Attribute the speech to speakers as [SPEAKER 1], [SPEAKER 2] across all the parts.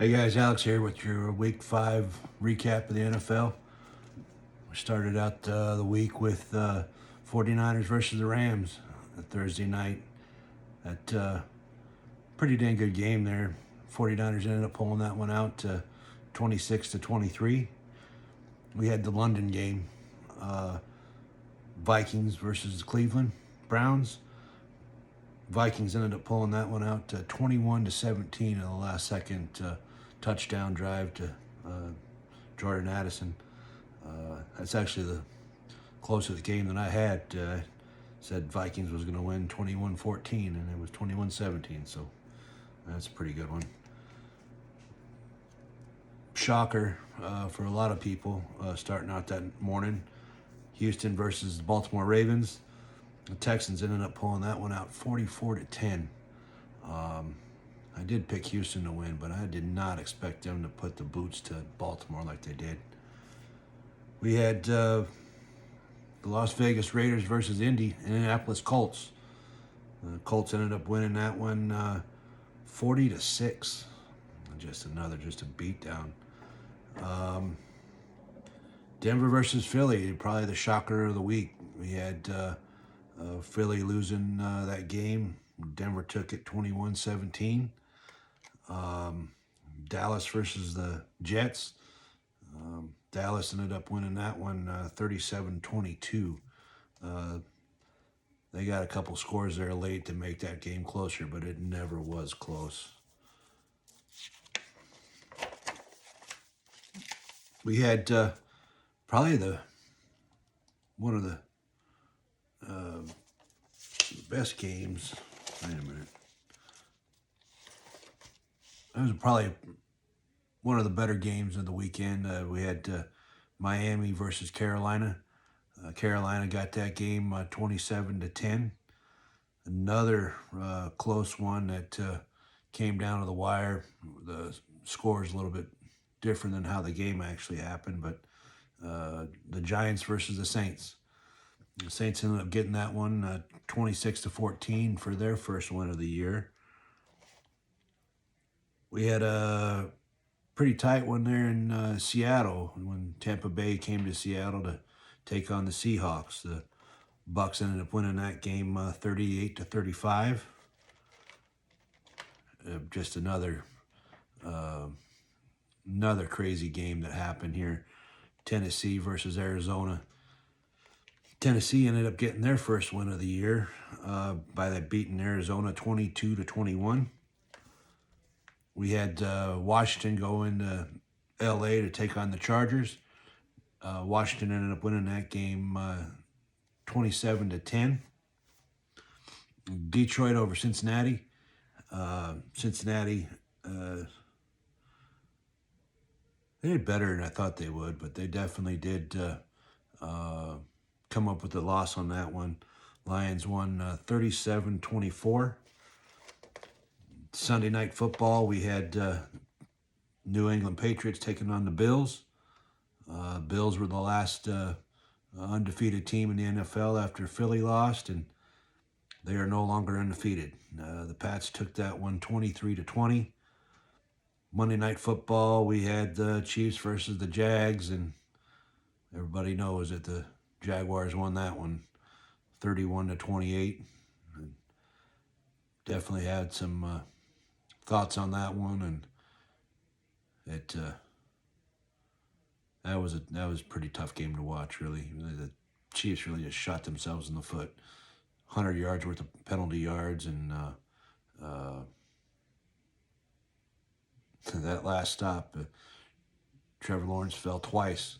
[SPEAKER 1] Hey guys, Alex here with your Week 5 recap of the NFL. We started out the week with 49ers versus the Rams Thursday night. That pretty dang good game there. 49ers ended up pulling that one out 26-23. We had the London game, Vikings versus Cleveland Browns. Vikings ended up pulling that one out 21-17 in the last second touchdown drive to Jordan Addison. That's actually the closest game that I had. Said Vikings was going to win 21-14, and it was 21-17, so that's a pretty good one. Shocker for a lot of people starting out that morning. Houston versus the Baltimore Ravens. The Texans ended up pulling that one out 44-10. I did pick Houston to win, but I did not expect them to put the boots to Baltimore like they did. We had the Las Vegas Raiders versus Indianapolis Colts. The Colts ended up winning that one 40-6. Just a beatdown. Denver versus Philly, probably the shocker of the week. We had Philly losing that game. Denver took it 21-17. Dallas versus the Jets. Dallas ended up winning that one 37-22. They got a couple scores there late to make that game closer, but it never was close. We had probably one of the best games. Wait a minute. That was probably one of the better games of the weekend. We had Miami versus Carolina. Carolina got that game 27-10. Another close one that came down to the wire. The score is a little bit different than how the game actually happened, but the Giants versus the Saints. The Saints ended up getting that one 26-14 for their first win of the year. We had a pretty tight one there in Seattle when Tampa Bay came to Seattle to take on the Seahawks. The Bucs ended up winning that game 38-35. Just another crazy game that happened here. Tennessee versus Arizona. Tennessee ended up getting their first win of the year by that beating Arizona 22-21. We had Washington go into L.A. to take on the Chargers. Washington ended up winning that game 27-10. Detroit over Cincinnati. Cincinnati, they did better than I thought they would, but they definitely did come up with a loss on that one. Lions won 37-24. Sunday Night Football, we had New England Patriots taking on the Bills. Bills were the last undefeated team in the NFL after Philly lost, and they are no longer undefeated. The Pats took that one 23-20. Monday Night Football, we had the Chiefs versus the Jags, and everybody knows that the Jaguars won that one 31-28. Definitely had some thoughts on that one, and that was a pretty tough game to watch. Really, the Chiefs really just shot themselves in the foot. 100 yards worth of penalty yards, and that last stop, Trevor Lawrence fell twice,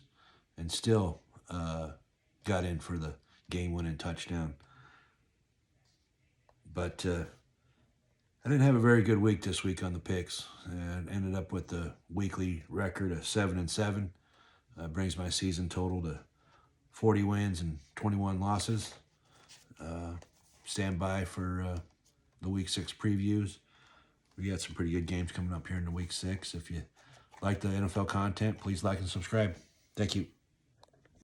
[SPEAKER 1] and still got in for the game-winning touchdown. But I didn't have a very good week this week on the picks, and ended up with the weekly record of 7-7. Brings my season total to 40 wins and 21 losses. Stand by for the Week 6 previews. We got some pretty good games coming up here in the Week 6. If you like the NFL content, please like and subscribe. Thank you.